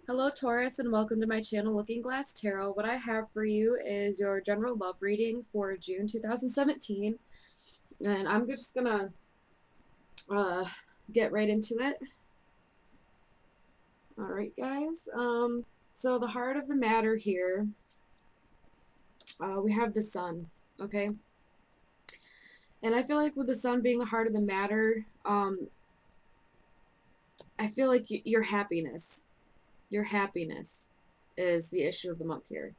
Hello, Taurus, and welcome to my channel, Looking Glass Tarot. What I have for you is your general love reading for June 2017, and I'm just gonna uh, get right into it. All right, guys. So the heart of the matter here, we have the sun. Okay, and I feel like with the sun being the heart of the matter, I feel like your happiness, is the issue of the month here.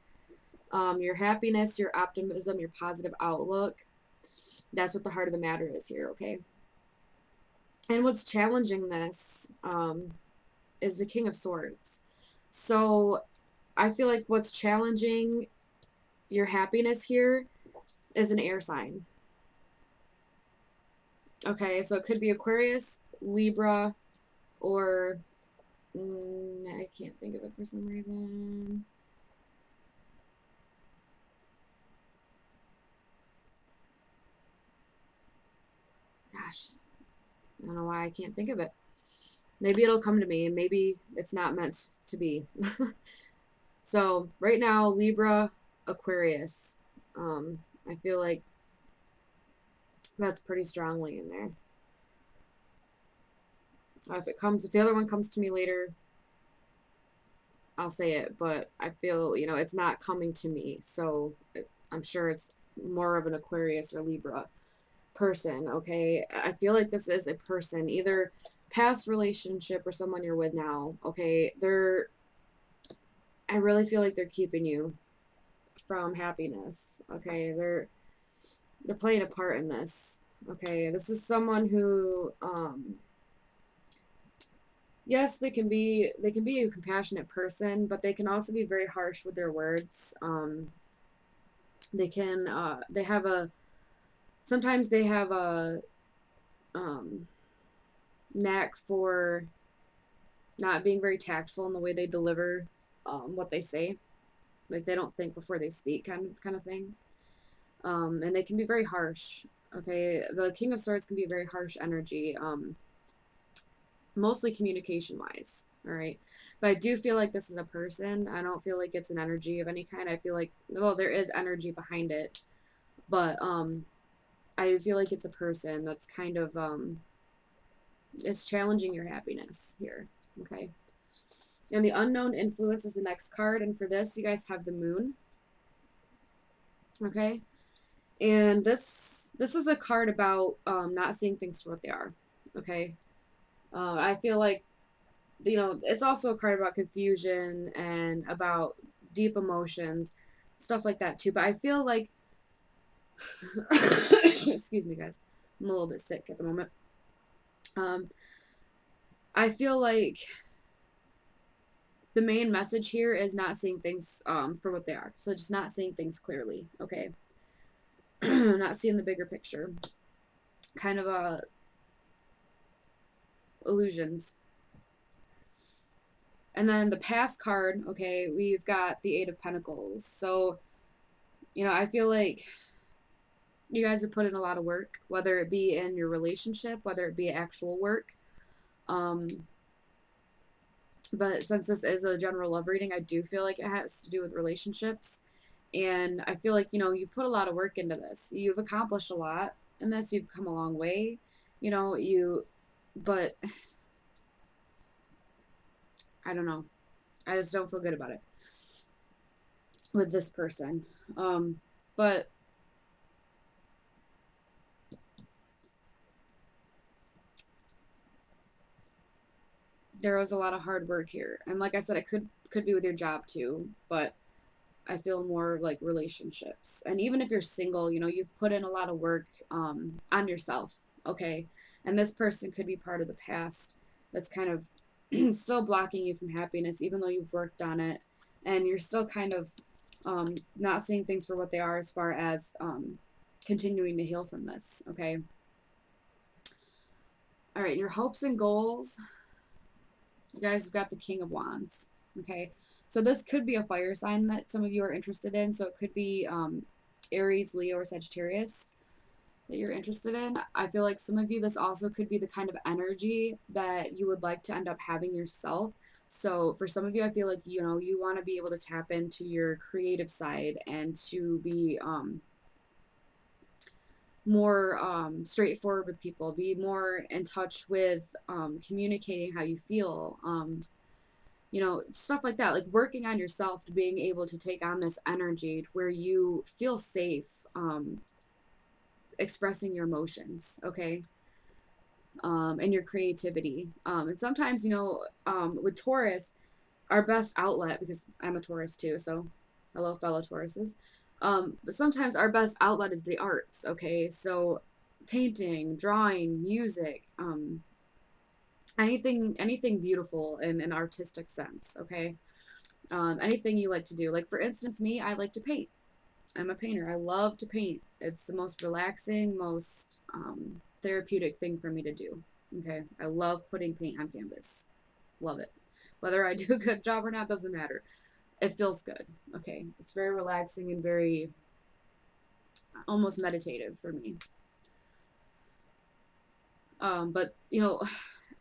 Your happiness, your optimism, your positive outlook. That's what the heart of the matter is here, okay? And what's challenging this is the King of Swords. So I feel like what's challenging your happiness here is an air sign. Okay, so it could be Aquarius, Libra, or I can't think of it for some reason. Gosh, I don't know why I can't think of it. Maybe it'll come to me, and maybe it's not meant to be. So right now, Libra, Aquarius. I feel like that's pretty strongly in there. If the other one comes to me later, I'll say it. But I feel, it's not coming to me. So I'm sure it's more of an Aquarius or Libra person. Okay. I feel like this is a person, either past relationship or someone you're with now. Okay. I really feel like they're keeping you from happiness. Okay. They're playing a part in this. Okay. This is someone who, yes, they can be a compassionate person, but they can also be very harsh with their words. They have a sometimes they have a um, knack for not being very tactful in the way they deliver what they say. Like they don't think before they speak, kind of thing. And they can be very harsh. Okay, the King of Swords can be a very harsh energy. Mostly communication wise. All right. But I do feel like this is a person. I don't feel like it's an energy of any kind. I feel like, well, there is energy behind it, but I feel like it's a person that's kind of it's challenging your happiness here. Okay. And the unknown influence is the next card, and for this you guys have the moon. Okay. And this is a card about not seeing things for what they are. Okay. I feel like it's also a card about confusion and about deep emotions, stuff like that too. But I feel like, excuse me, guys, I'm a little bit sick at the moment. Um, I feel like the main message here is not seeing things for what they are. So just not seeing things clearly. Okay, not seeing the bigger picture. Kind of illusions. And then the past card, okay, we've got the Eight of Pentacles. So, I feel like you guys have put in a lot of work, whether it be in your relationship, whether it be actual work. Um, but since this is a general love reading, I do feel like it has to do with relationships. And I feel like, you put a lot of work into this. You've accomplished a lot in this. You've come a long way. But I don't know. I just don't feel good about it with this person. But there was a lot of hard work here. And like I said, it could be with your job too, but I feel more like relationships. And even if you're single, you've put in a lot of work on yourself, okay? And this person could be part of the past that's kind of still blocking you from happiness, even though you've worked on it. And you're still kind of not seeing things for what they are as far as continuing to heal from this, okay? All right, your hopes and goals. You guys have got the King of Wands. Okay, so this could be a fire sign that some of you are interested in. So it could be Aries, Leo, or Sagittarius that you're interested in. I feel like some of you, this also could be the kind of energy that you would like to end up having yourself. So for some of you, I feel like, you know, you want to be able to tap into your creative side and to be more straightforward with people, be more in touch with communicating how you feel, you know, stuff like that, like working on yourself to being able to take on this energy where you feel safe expressing your emotions, okay? And your creativity. And sometimes, you know, with Taurus, our best outlet, because I'm a Taurus too, so hello, fellow Tauruses. But sometimes our best outlet is the arts, okay? So painting, drawing, music, anything beautiful in an artistic sense, okay? Anything you like to do. Like, for instance, me, I like to paint. I'm a painter. I love to paint. It's the most relaxing, most therapeutic thing for me to do. Okay. I love putting paint on canvas. Love it. Whether I do a good job or not doesn't matter. It feels good. Okay. It's very relaxing and very almost meditative for me. But you know,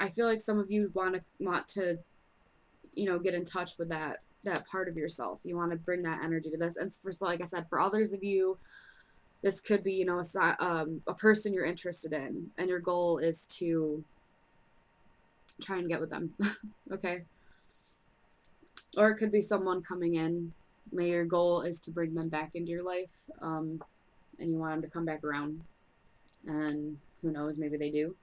I feel like some of you want to you know, get in touch with that part of yourself. You want to bring that energy to this. And for, like I said, for others of you, this could be, you know, a person you're interested in, and your goal is to try and get with them. Okay. Or it could be someone coming in. Maybe your goal is to bring them back into your life, and you want them to come back around. And who knows, maybe they do.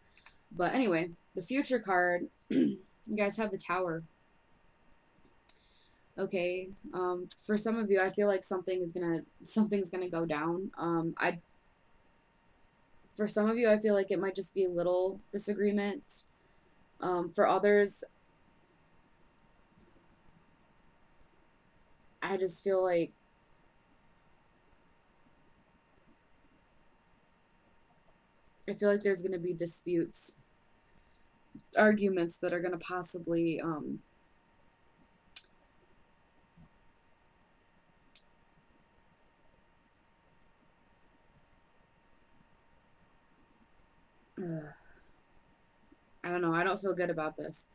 But anyway, the future card, you guys have the Tower. Okay. For some of you, I feel like something's gonna go down. For some of you, I feel like it might just be a little disagreement. For others, I just feel like there's gonna be disputes, arguments that are gonna possibly I don't know. I don't feel good about this,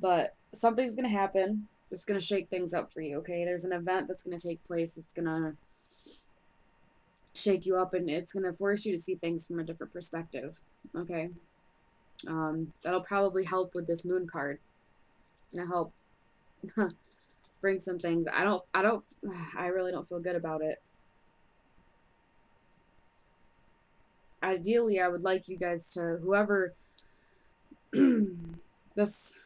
but something's gonna happen. It's gonna shake things up for you. Okay, there's an event that's gonna take place. It's gonna shake you up, and it's gonna force you to see things from a different perspective. Okay, that'll probably help with this moon card. Gonna help bring some things. I really don't feel good about it. Ideally, I would like you guys to, whoever this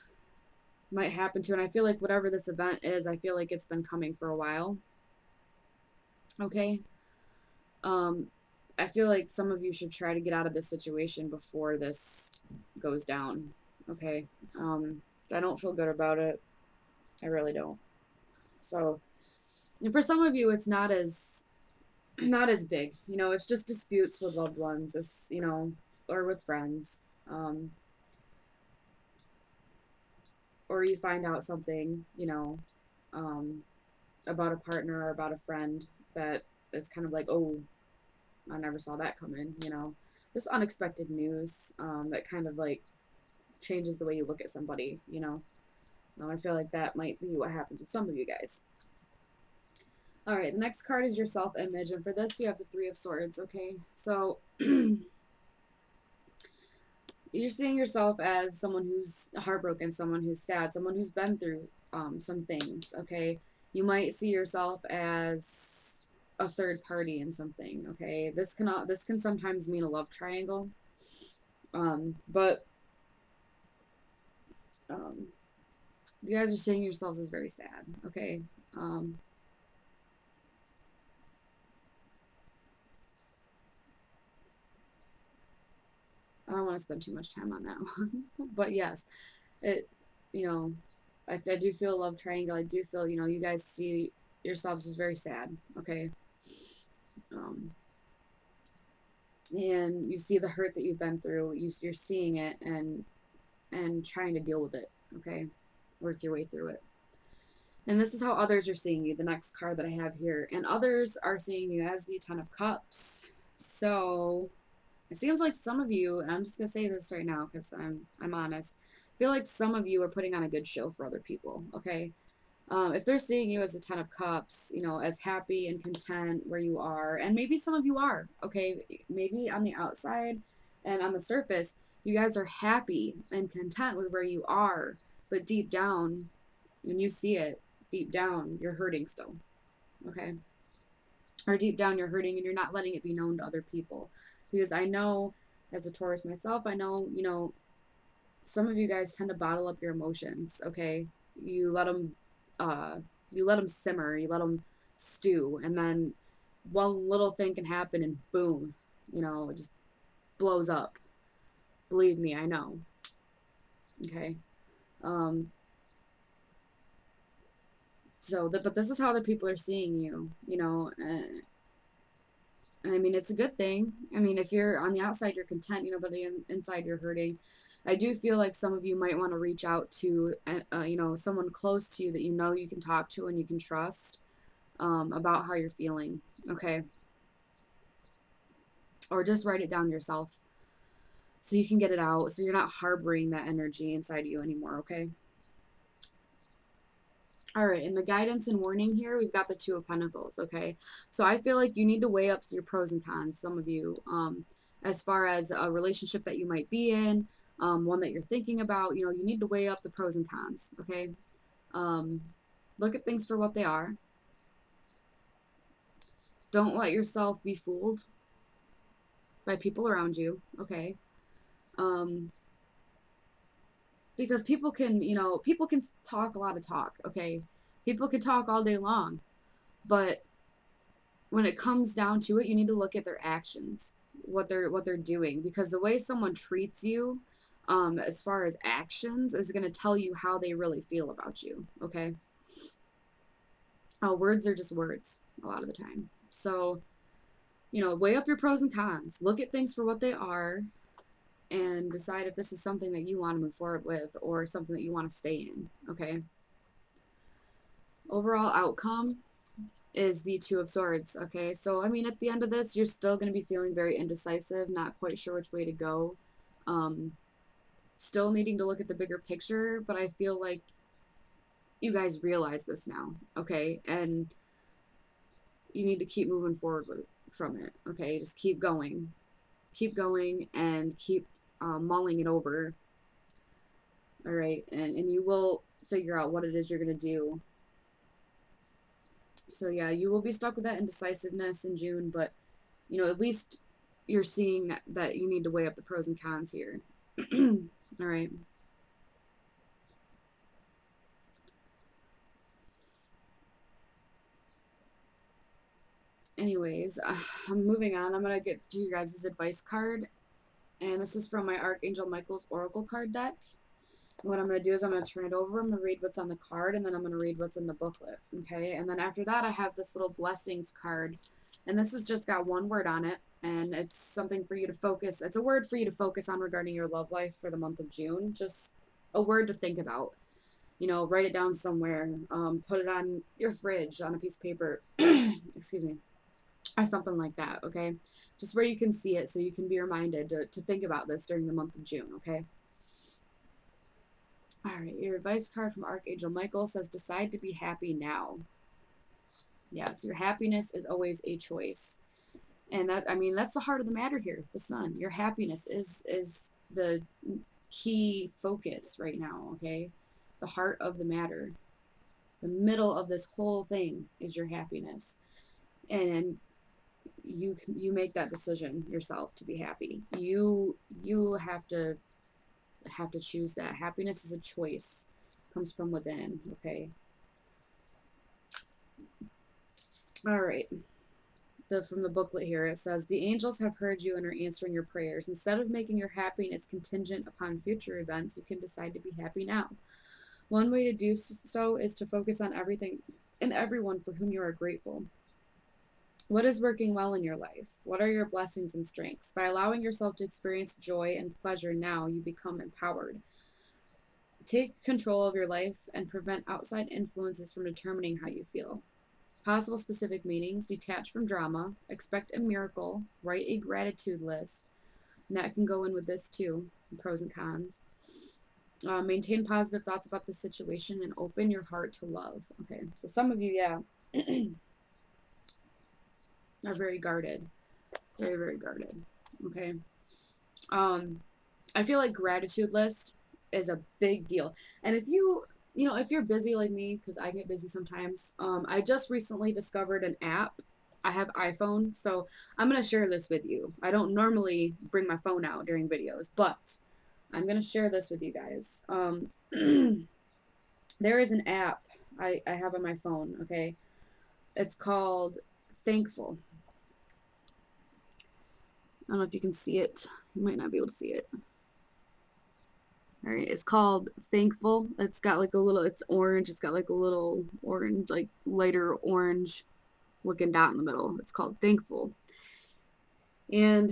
might happen to, and I feel like whatever this event is, I feel like it's been coming for a while. Okay. Um, I feel like some of you should try to get out of this situation before this goes down. Okay. I don't feel good about it. I really don't. So, and for some of you, it's not as big. You know, it's just disputes with loved ones. It's, you know, or with friends. Or you find out something, you know, um, about a partner or about a friend that is kind of like, oh, I never saw that coming, you know. Just unexpected news that kind of like changes the way you look at somebody, you know. I feel like that might be what happens with some of you guys. All right, the next card is your self-image, and for this you have the Three of Swords, okay? So you're seeing yourself as someone who's heartbroken, someone who's sad, someone who's been through some things, okay? You might see yourself as a third party in something, okay? This can sometimes mean a love triangle, but um, you guys are seeing yourselves as very sad, okay? Um, I don't want to spend too much time on that one, but yes, it, you know, I do feel a love triangle. I do feel, you know, you guys see yourselves as very sad, okay? Um, and you see the hurt that you've been through. You're seeing it and trying to deal with it, okay? Work your way through it. And this is how others are seeing you, the next card that I have here. And others are seeing you as the Ten of Cups. So it seems like some of you, and I'm just going to say this right now because I'm honest, I feel like some of you are putting on a good show for other people, okay? If they're seeing you as the Ten of Cups, you know, as happy and content where you are, and maybe some of you are, okay? Maybe on the outside and on the surface, you guys are happy and content with where you are, but deep down, and you see it, deep down, you're hurting still, okay? Or deep down, you're hurting and you're not letting it be known to other people. Because I know, as a Taurus myself, I know, you know, some of you guys tend to bottle up your emotions, okay? You let them uh you let them simmer, you let them stew, and then one little thing can happen and boom, you know, it just blows up. Believe me, I know. Okay? Um but this is how other people are seeing you, you know, and I mean, it's a good thing. I mean, if you're on the outside, you're content, you know, but inside you're hurting. I do feel like some of you might want to reach out to, you know, someone close to you that you know you can talk to and you can trust about how you're feeling, okay? Or just write it down yourself so you can get it out, so you're not harboring that energy inside you anymore, okay? All right, in the guidance and warning here, we've got the Two of Pentacles, okay? So I feel like you need to weigh up your pros and cons, some of you, as far as a relationship that you might be in, one that you're thinking about, you know, you need to weigh up the pros and cons, okay? Um, look at things for what they are. Don't let yourself be fooled by people around you, okay? Um, because people can, you know, people can talk a lot of talk, okay? People can talk all day long, but when it comes down to it, you need to look at their actions, what they're doing, because the way someone treats you, as far as actions, is going to tell you how they really feel about you. Okay, words are just words a lot of the time. So, you know, weigh up your pros and cons, look at things for what they are, and decide if this is something that you want to move forward with or something that you want to stay in. Okay. Overall outcome is the Two of Swords. Okay, so I mean, at the end of this, you're still going to be feeling very indecisive, not quite sure which way to go, um, still needing to look at the bigger picture, but I feel like you guys realize this now, okay, and you need to keep moving forward from it, okay, just keep going, and keep mulling it over, all right, and you will figure out what it is you're going to do. So yeah, you will be stuck with that indecisiveness in June, but you know, at least you're seeing that you need to weigh up the pros and cons here. All right. Anyways, I'm moving on. I'm going to get to you guys' advice card. And this is from my Archangel Michael's Oracle card deck. What I'm going to do is I'm going to turn it over. I'm going to read what's on the card, and then I'm going to read what's in the booklet. Okay. And then after that, I have this little blessings card. And this has just got one word on it. And it's something for you to focus. It's a word for you to focus on regarding your love life for the month of June. Just a word to think about. You know, write it down somewhere. Put it on your fridge on a piece of paper. Excuse me. Or something like that, okay? Just where you can see it so you can be reminded to think about this during the month of June, okay? All right, your advice card from Archangel Michael says, decide to be happy now. Yes, your happiness is always a choice. And that, I mean, that's the heart of the matter here, the sun. Your happiness is the key focus right now, okay? The heart of the matter. The middle of this whole thing is your happiness. And you make that decision yourself to be happy. You have to choose that. Happiness is a choice. It comes from within, okay? All right. From the booklet here, it says, the angels have heard you and are answering your prayers. Instead of making your happiness contingent upon future events, you can decide to be happy now. One way to do so is to focus on everything and everyone for whom you are grateful. What is working well in your life? What are your blessings and strengths? By allowing yourself to experience joy and pleasure now, you become empowered. Take control of your life and prevent outside influences from determining how you feel. Possible specific meanings: detach from drama, expect a miracle, write a gratitude list. And that can go in with this too, pros and cons. Maintain positive thoughts about the situation and open your heart to love. Okay, so some of you, yeah, are very guarded, very, very guarded. Okay. Um, I feel like gratitude list is a big deal. And if if you're busy like me, because I get busy sometimes, I just recently discovered an app. I have iPhone, so I'm going to share this with you. I don't normally bring my phone out during videos, but I'm going to share this with you guys. There is an app I have on my phone, okay? It's called Thankful. I don't know if you can see it. You might not be able to see it. All right, it's called Thankful. It's got like a little, it's orange. It's got like a little orange, like lighter orange looking dot in the middle. It's called Thankful. And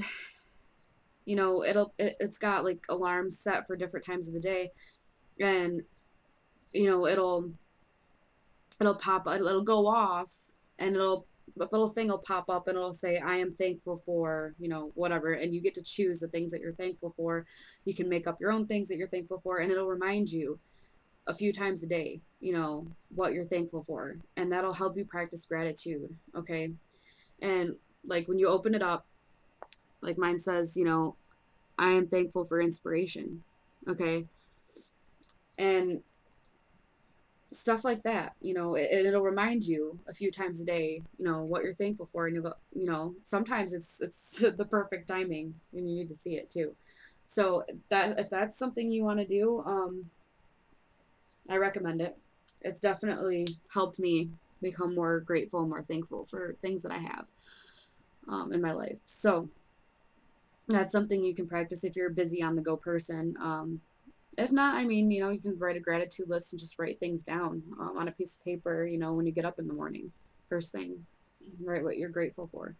it's got like alarms set for different times of the day, and you know it'll pop, it'll go off, and the little thing will pop up and it'll say, I am thankful for, whatever. And you get to choose the things that you're thankful for. You can make up your own things that you're thankful for, and it'll remind you a few times a day, what you're thankful for. And that'll help you practice gratitude. Okay. And like when you open it up, like mine says, I am thankful for inspiration. Okay. And stuff like that, it'll remind you a few times a day, what you're thankful for. And you'll go, sometimes it's the perfect timing and you need to see it too. So that if that's something you want to do, I recommend it. It's definitely helped me become more grateful, more thankful for things that I have in my life. So that's something you can practice if you're a busy on the go person. If not, I mean, you can write a gratitude list and just write things down on a piece of paper, when you get up in the morning, first thing, write what you're grateful for.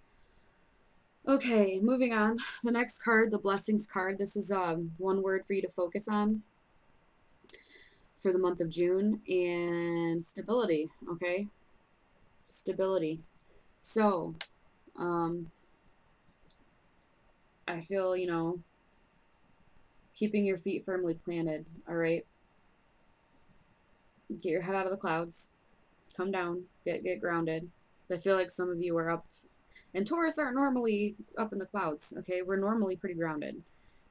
Okay, moving on. The next card, the blessings card. This is one word for you to focus on for the month of June, and stability. Okay, stability. So, I feel, keeping your feet firmly planted. All right, get your head out of the clouds, come down, get grounded. So I feel like some of you are up, and Taurus aren't normally up in the clouds. Okay, we're normally pretty grounded.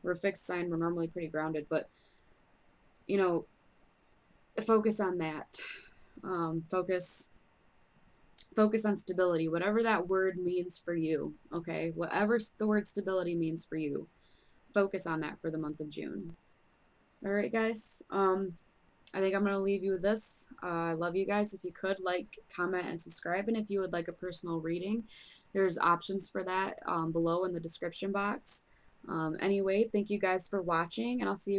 We're a fixed sign. We're normally pretty grounded, but you know, focus on that. Focus on stability, whatever that word means for you. Okay, whatever the word stability means for you, focus on that for the month of June. All right, guys. I think I'm going to leave you with this. I love you guys. If you could like, comment, and subscribe. And if you would like a personal reading, there's options for that below in the description box. Anyway, thank you guys for watching, and I'll see you